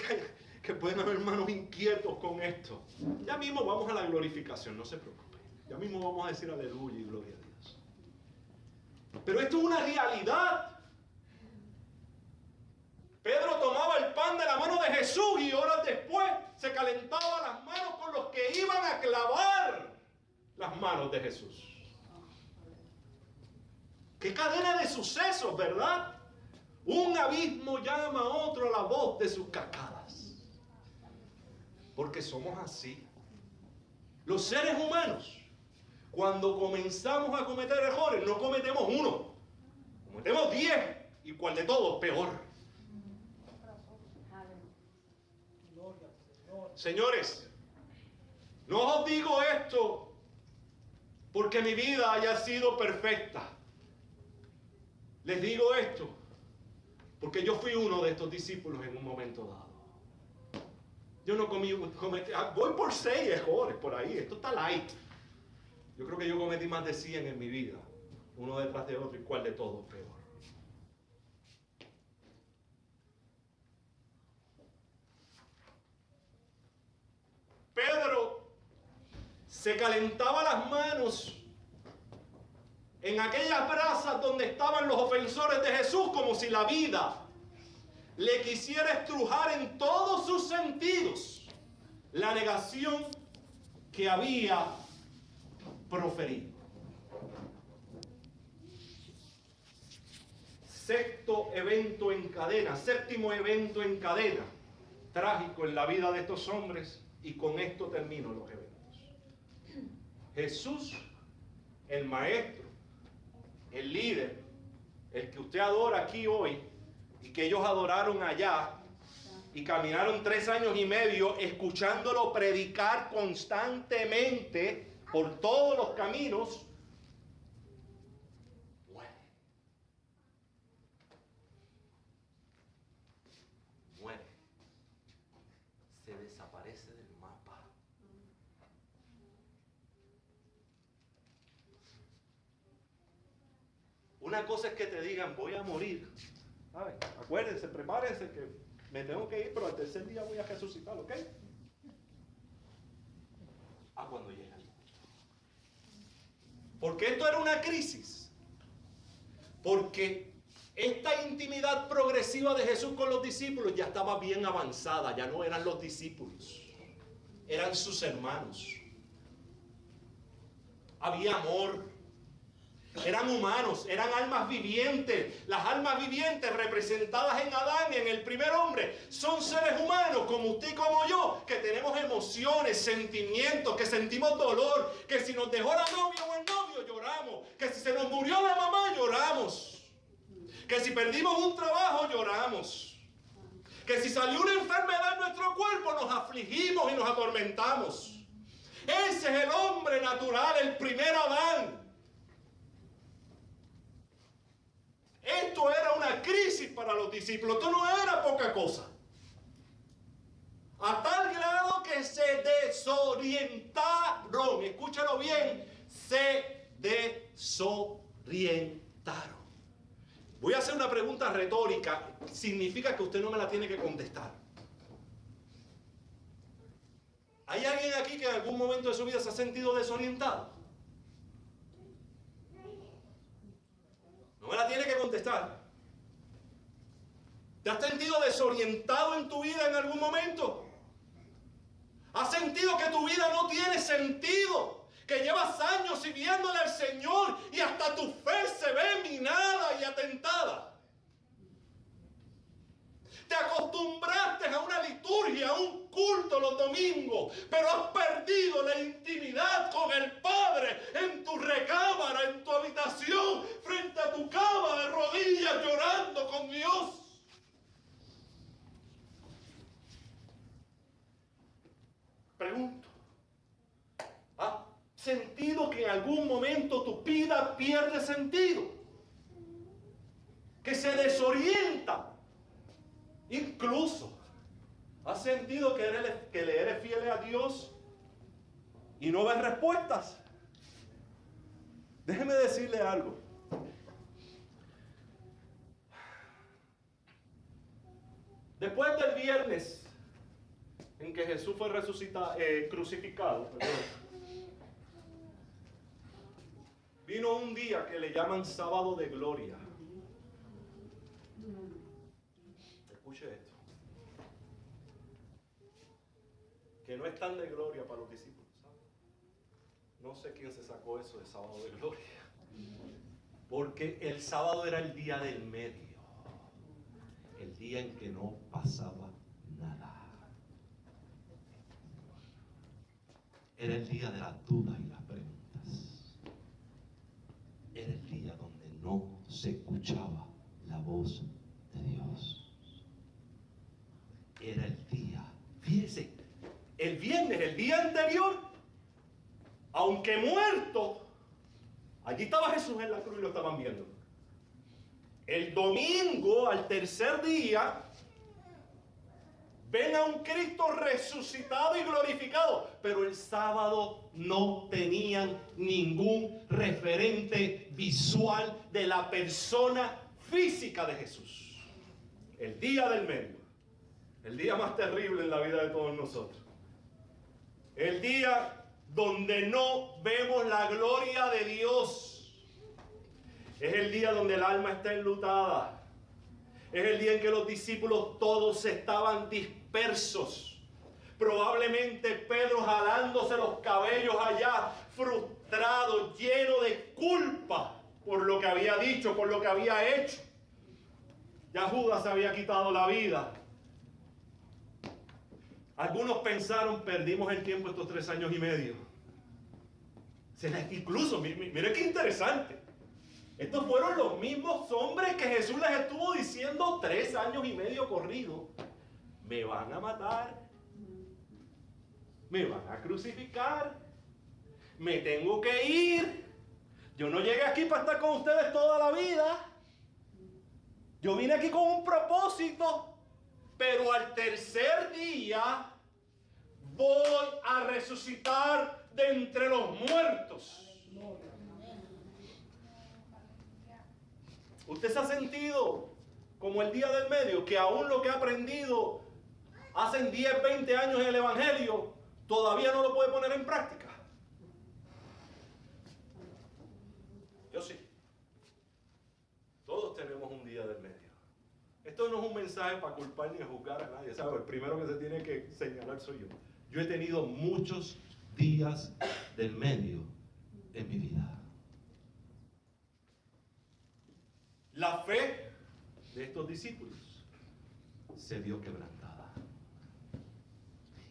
que pueden haber hermanos inquietos con esto. Ya mismo vamos a la glorificación, no se preocupen. Ya mismo vamos a decir aleluya y gloria a Dios. Pero esto es una realidad. Pedro tomaba el pan de la mano de Jesús y horas después se calentaba las manos con los que iban a clavar las manos de Jesús. ¡Qué cadena de sucesos!, ¿verdad? Un abismo llama a otro a la voz de sus cascadas. Porque somos así. Los seres humanos, cuando comenzamos a cometer errores, no cometemos uno, cometemos 10, y cuál de todos, peor. Señores, no os digo esto porque mi vida haya sido perfecta. Les digo esto porque yo fui uno de estos discípulos en un momento dado. Yo no cometí, voy por 6 errores por ahí, esto está light. Yo creo que yo cometí más de 100 en mi vida, uno detrás de otro, y cuál de todos peor. Pedro se calentaba las manos en aquellas brasas donde estaban los ofensores de Jesús, como si la vida le quisiera estrujar en todos sus sentidos la negación que había proferido. Séptimo evento en cadena, trágico en la vida de estos hombres, y con esto termino los eventos. Jesús, el maestro, el líder, el que usted adora aquí hoy y que ellos adoraron allá y caminaron 3 años y medio escuchándolo predicar constantemente por todos los caminos, muere, se desaparece del mapa. Una cosa es que te digan, voy a morir. ¿Saben? Acuérdense, prepárense que me tengo que ir, pero al tercer día voy a resucitar, ¿ok? Cuando llega el punto. Porque esto era una crisis. Porque esta intimidad progresiva de Jesús con los discípulos ya estaba bien avanzada. Ya no eran los discípulos, eran sus hermanos. Había amor. Eran humanos, eran almas vivientes. Las almas vivientes representadas en Adán y en el primer hombre son seres humanos como usted y como yo, que tenemos emociones, sentimientos, que sentimos dolor, que si nos dejó la novia o el novio lloramos, que si se nos murió la mamá lloramos, que si perdimos un trabajo lloramos, que si salió una enfermedad en nuestro cuerpo nos afligimos y nos atormentamos. Ese es el hombre natural, el primer Adán. Esto era una crisis para los discípulos, esto no era poca cosa. A tal grado que se desorientaron, escúchalo bien, se desorientaron. Voy a hacer una pregunta retórica. Significa que usted no me la tiene que contestar. ¿Hay alguien aquí que en algún momento de su vida se ha sentido desorientado? No me la tiene que contestar. ¿Te has sentido desorientado en tu vida en algún momento? ¿Has sentido que tu vida no tiene sentido? Que llevas años sirviéndole al Señor y hasta tu fe se ve minada y atentada. Te acostumbraste a una liturgia, a un culto los domingos, pero has perdido la intimidad con el Padre en tu recámara, en tu habitación, frente a tu cama de rodillas llorando con Dios. Pregunto, ¿has sentido que en algún momento tu vida pierde sentido? Que se desorienta. Incluso, ¿has sentido que le eres fiel a Dios y no ves respuestas? Déjeme decirle algo. Después del viernes en que Jesús fue crucificado, vino un día que le llaman sábado de gloria. Escuche esto, que no es tan de gloria para los discípulos, ¿sabe? No sé quién se sacó eso de sábado de gloria, porque el sábado era el día del medio, el día en que no pasaba nada. Era el día de las dudas y las preguntas. Era el día donde no se escuchaba la voz de Dios. Era el día, fíjese, el viernes, el día anterior, aunque muerto, allí estaba Jesús en la cruz y lo estaban viendo. El domingo, al tercer día, ven a un Cristo resucitado y glorificado, pero el sábado no tenían ningún referente visual de la persona física de Jesús. El día del medio, el día más terrible en la vida de todos nosotros, el día donde no vemos la gloria de Dios, es el día donde el alma está enlutada. Es el día en que los discípulos todos estaban dispersos. Probablemente Pedro jalándose los cabellos allá, frustrado, lleno de culpa por lo que había dicho, por lo que había hecho. Ya Judas se había quitado la vida. Algunos pensaron, perdimos el tiempo estos 3 años y medio. Incluso, mire qué interesante. Estos fueron los mismos hombres que Jesús les estuvo diciendo 3 años y medio corrido. Me van a matar. Me van a crucificar. Me tengo que ir. Yo no llegué aquí para estar con ustedes toda la vida. Yo vine aquí con un propósito. Pero al tercer día voy a resucitar de entre los muertos. ¿Usted se ha sentido como el día del medio, que aún lo que ha aprendido hace 10, 20 años en el Evangelio, todavía no lo puede poner en práctica? Yo sí. Todos tenemos un día del medio. Esto no es un mensaje para culpar ni a juzgar a nadie, ¿sabe? El primero que se tiene que señalar soy yo. Yo he tenido muchos días del medio en mi vida. La fe de estos discípulos se vio quebrantada.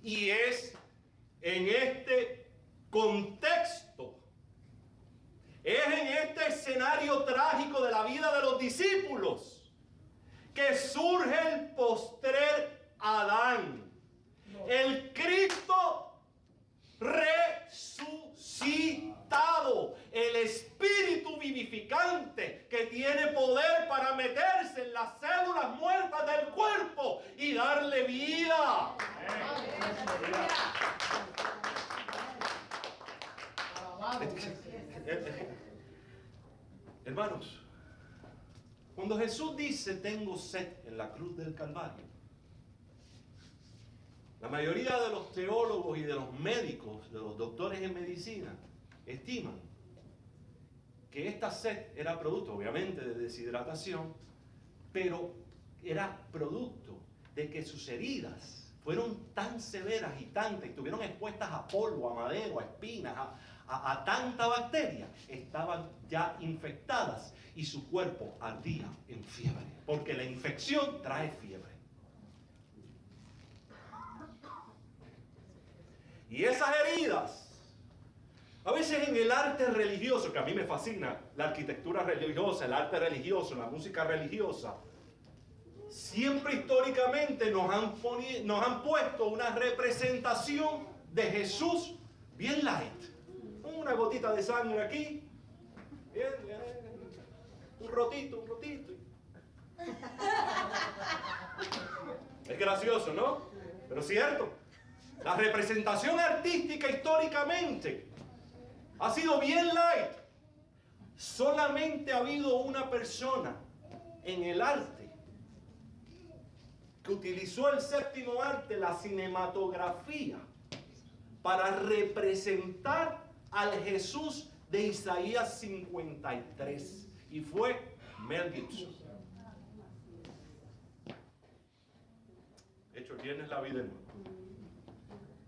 Y es en este contexto, es en este escenario trágico de la vida de los discípulos que surge el postrer Adán, el Cristo resucitado, el Espíritu vivificante que tiene poder para meterse en las células muertas del cuerpo y darle vida. Hermanos, cuando Jesús dice tengo sed en la cruz del Calvario, la mayoría de los teólogos y de los médicos, de los doctores en medicina, estiman que esta sed era producto, obviamente, de deshidratación, pero era producto de que sus heridas fueron tan severas y tantas, y estuvieron expuestas a polvo, a madero, a espinas, a tanta bacteria, estaban ya infectadas y su cuerpo ardía en fiebre, porque la infección trae fiebre. Y esas heridas, a veces en el arte religioso, que a mí me fascina, la arquitectura religiosa, el arte religioso, la música religiosa, siempre históricamente nos han puesto una representación de Jesús bien light. Una gotita de sangre aquí, bien, un rotito. Es gracioso, ¿no? Pero cierto. La representación artística históricamente ha sido bien light. Solamente ha habido una persona en el arte que utilizó el séptimo arte, la cinematografía, para representar al Jesús de Isaías 53. Y fue Mel Gibson. De hecho, el viernes la vi de nuevo.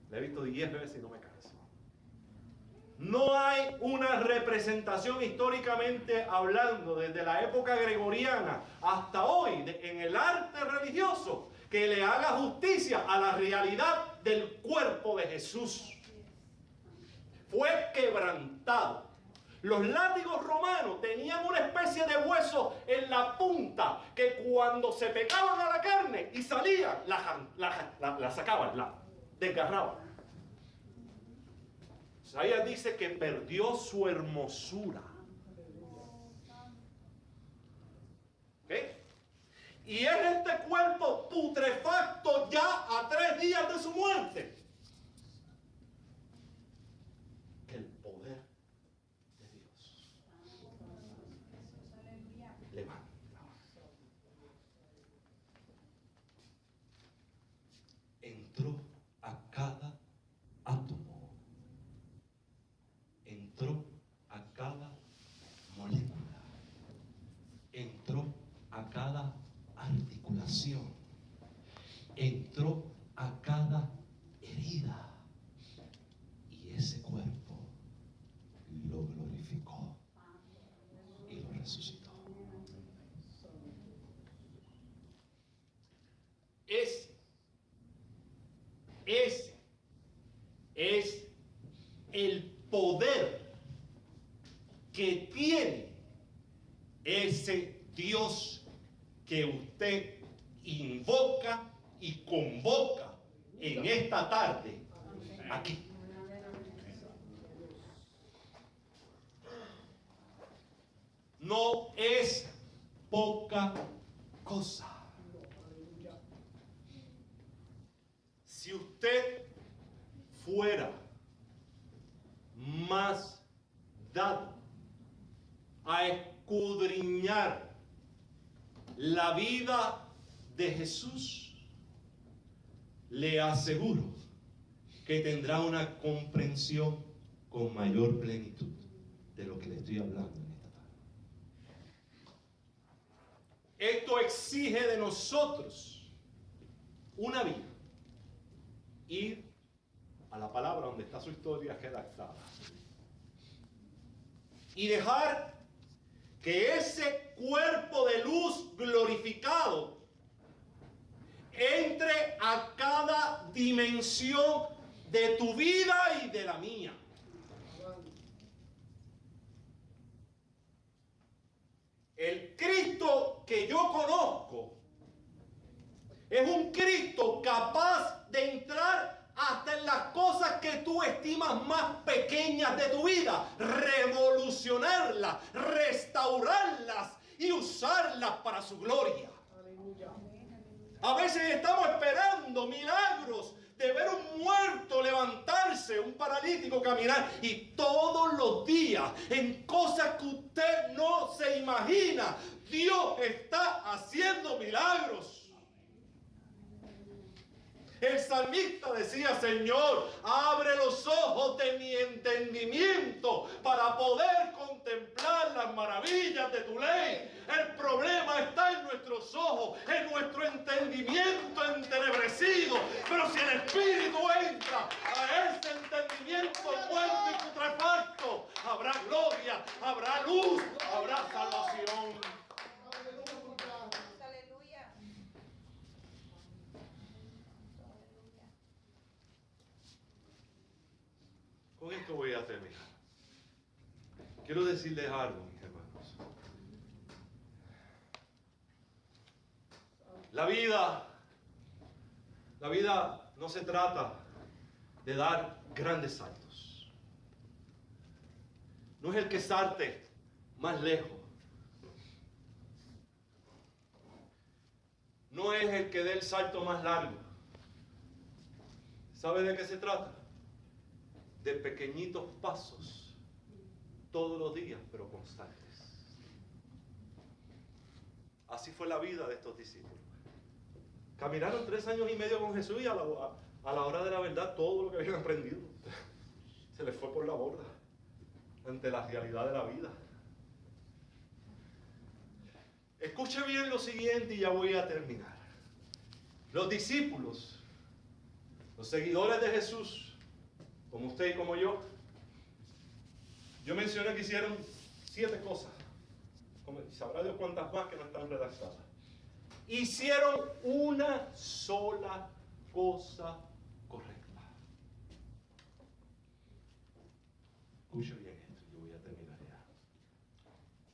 La he visto 10 veces y no me canso. No hay una representación históricamente hablando, desde la época gregoriana hasta hoy, en el arte religioso, que le haga justicia a la realidad del cuerpo de Jesús. Fue quebrantado. Los látigos romanos tenían una especie de hueso en la punta que cuando se pegaban a la carne y salían, la sacaban, la desgarraban. Isaías dice que perdió su hermosura. ¿Ok? Y es este cuerpo putrefacto ya a 3 días de su muerte. El poder de Dios levanta. Entró a cada átomo, entró a cada molécula, entró a cada articulación, entró a cada herida, y ese cuerpo lo glorificó y lo resucitó. Ese es el poder que tiene ese Dios que usted invoca y convoca en esta tarde aquí. No es poca cosa. Si usted fuera más dado a escudriñar la vida de Jesús, le aseguro que tendrá una comprensión con mayor plenitud de lo que le estoy hablando en esta tarde. Esto exige de nosotros una vida. Ir a la palabra donde está su historia redactada. Y dejar que ese cuerpo de luz glorificado entre a cada dimensión de tu vida y de la mía. El Cristo que yo conozco es un Cristo capaz de entrar hasta en las cosas que tú estimas más pequeñas de tu vida, revolucionarlas, restaurarlas y usarlas para su gloria. Aleluya. A veces estamos esperando milagros de ver un muerto levantarse, un paralítico paralítico caminar. Y todos los días, en cosas que usted no se imagina, Dios está haciendo milagros. El salmista decía: Señor, abre los ojos de mi entendimiento para poder contemplar las maravillas de tu ley. El problema está en nuestros ojos, en nuestro entendimiento entenebrecido. Pero si el Espíritu entra a ese entendimiento muerto y putrefacto, habrá gloria, habrá luz, habrá salvación. Aleluya. Con esto voy a terminar. Quiero decirles algo, mis hermanos. La vida no se trata de dar grandes saltos. No es el que salte más lejos. No es el que dé el salto más largo. ¿Sabe de qué se trata? De pequeñitos pasos todos los días, pero constantes. Así fue la vida de estos discípulos. Caminaron 3 años y medio con Jesús y a la hora de la verdad todo lo que habían aprendido se les fue por la borda ante la realidad de la vida. Escuche bien lo siguiente y ya voy a terminar. Los discípulos, los seguidores de Jesús, como usted y como yo mencioné que hicieron 7 cosas. Sabrá Dios cuántas más que no están redactadas. Hicieron una sola cosa correcta. Escuche bien esto, yo voy a terminar ya.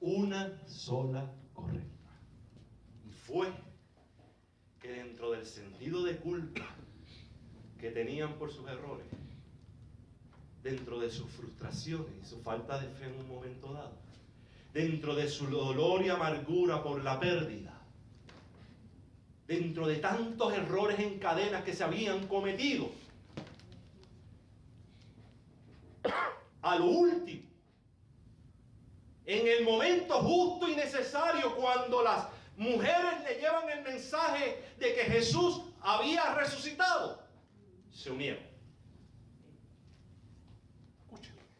Una sola correcta. Y fue que dentro del sentido de culpa que tenían por sus errores, dentro de sus frustraciones y su falta de fe en un momento dado, dentro de su dolor y amargura por la pérdida, dentro de tantos errores en cadena que se habían cometido, a lo último, en el momento justo y necesario, cuando las mujeres le llevan el mensaje de que Jesús había resucitado, se unieron. Escuchen esto.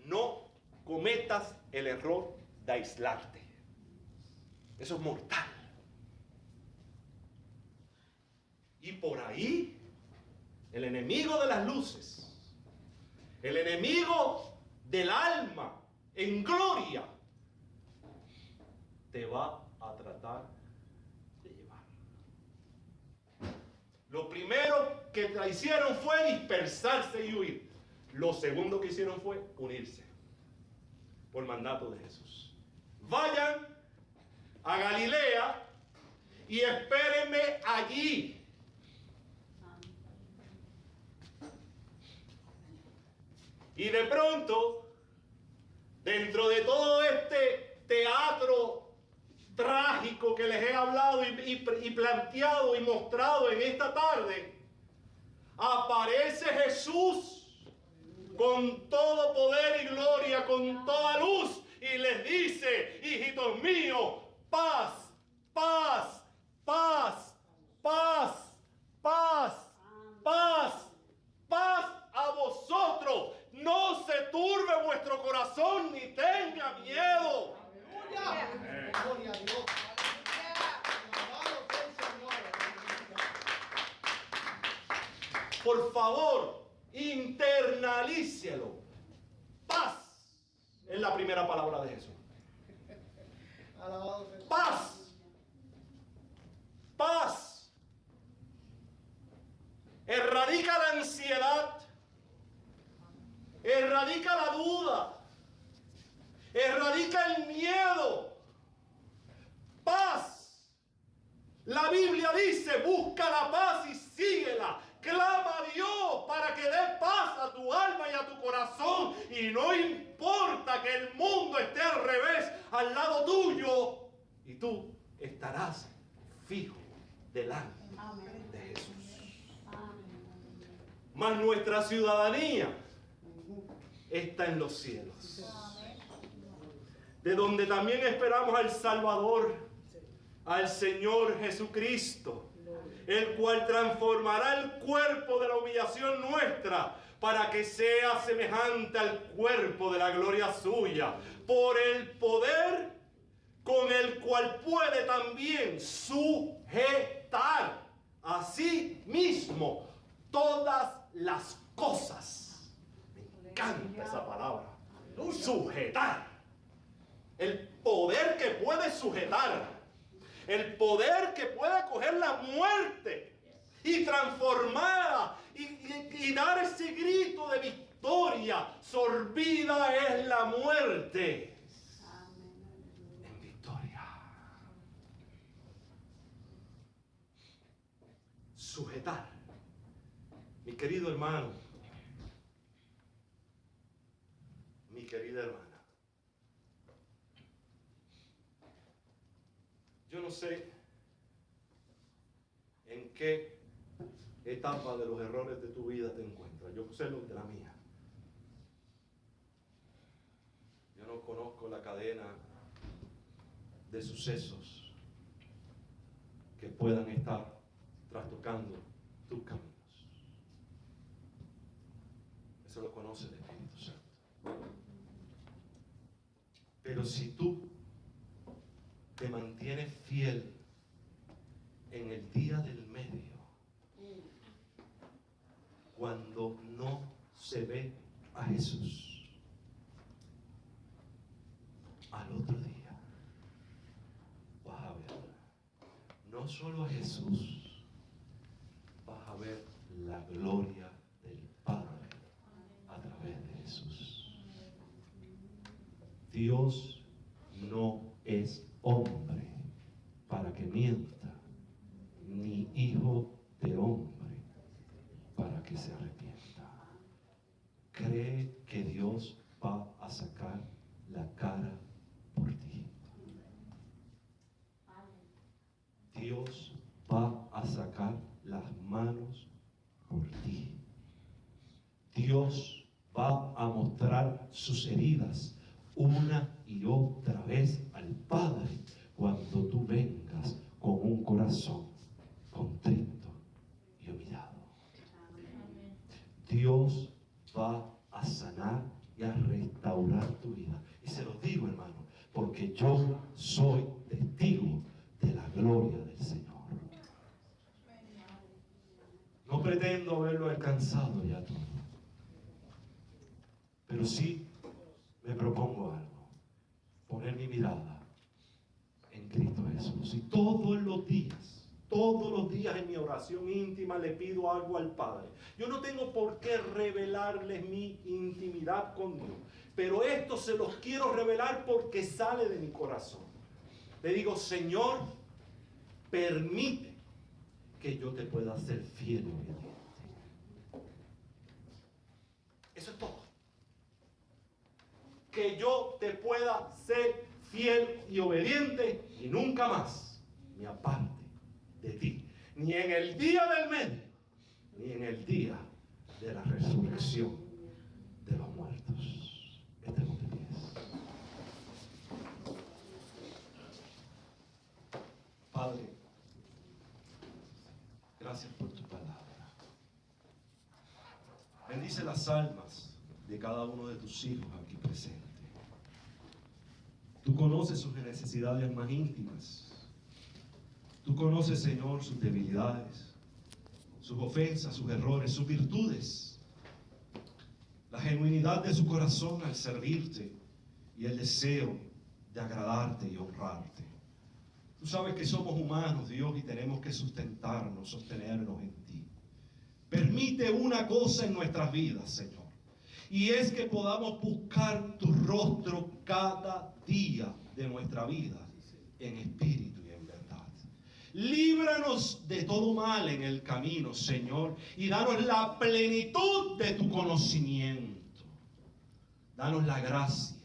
No cometas el error de aislarte. Eso es mortal. Y por ahí, el enemigo de las luces, el enemigo del alma en gloria, te va a tratar de llevar. Lo primero que hicieron fue dispersarse y huir. Lo segundo que hicieron fue unirse por mandato de Jesús. Vayan a Galilea y espérenme allí. Y de pronto, dentro de todo este teatro trágico que les he hablado y planteado y mostrado en esta tarde, aparece Jesús con todo poder y gloria, con toda luz, y les dice: hijitos míos, paz, paz, paz, paz, paz, paz, paz a vosotros. No se turbe vuestro corazón ni tenga miedo. ¡Aleluya! ¡Gloria a Dios! ¡Alabado sea el Señor! Por favor, internalícelo. Paz es la primera palabra de Jesús. Alabado sea el Señor. Paz. Paz. Erradica la ansiedad. Erradica la duda. Erradica el miedo. Paz. La Biblia dice: busca la paz y síguela. Clama a Dios para que dé paz a tu alma y a tu corazón. Y no importa que el mundo esté al revés, al lado tuyo, y tú estarás fijo delante de Jesús. mas nuestra ciudadanía está en los cielos, de donde también esperamos al Salvador, al Señor Jesucristo, el cual transformará el cuerpo de la humillación nuestra para que sea semejante al cuerpo de la gloria suya, por el poder con el cual puede también sujetar a sí mismo todas las cosas. Me encanta esa palabra. Sujetar. El poder que puede sujetar. El poder que puede coger la muerte y transformarla y dar ese grito de victoria. Sorbida es la muerte en victoria. Sujetar. Mi querido hermano, mi querida hermana, yo no sé en qué etapa de los errores de tu vida te encuentras. Yo sé los de la mía. Yo no conozco la cadena de sucesos que puedan estar trastocando tus caminos. Eso lo conoce el Espíritu Santo. Pero si tú te mantienes fiel en el día del medio, cuando no se ve a Jesús, al otro día vas a ver no solo a Jesús, vas a ver la gloria del Padre a través de Jesús. Dios no es hombre para que mienta, ni hijo de hombre para que se arrepienta. Cree que Dios va a sacar la cara por ti. Dios va a sacar las manos por ti. Dios va a mostrar sus heridas una y otra vez al Padre cuando tú vengas con un corazón contrito y humillado. Dios va a sanar y a restaurar tu vida. Y se lo digo, hermano, porque yo soy testigo de la gloria del Señor. No pretendo haberlo alcanzado ya todo, pero sí me propongo algo: poner mi mirada en Cristo Jesús. Y todos los días en mi oración íntima le pido algo al Padre. Yo no tengo por qué revelarles mi intimidad con Dios, pero esto se los quiero revelar porque sale de mi corazón. Le digo: Señor, permite que yo te pueda ser fiel y obediente. Eso es todo. Que yo te pueda ser fiel y obediente y nunca más me aparte de ti, ni en el día del medio, ni en el día de la resurrección de los muertos. Estemos de pies. Padre, gracias por tu palabra. Bendice las almas de cada uno de tus hijos aquí presentes. Tú conoces sus necesidades más íntimas. Tú conoces, Señor, sus debilidades, sus ofensas, sus errores, sus virtudes, la genuinidad de su corazón al servirte y el deseo de agradarte y honrarte. Tú sabes que somos humanos, Dios, y tenemos que sustentarnos, sostenernos en ti. Permite una cosa en nuestras vidas, Señor, y es que podamos buscar tu rostro cada día de nuestra vida en espíritu y en verdad. Líbranos de todo mal en el camino, Señor, y danos la plenitud de tu conocimiento. Danos la gracia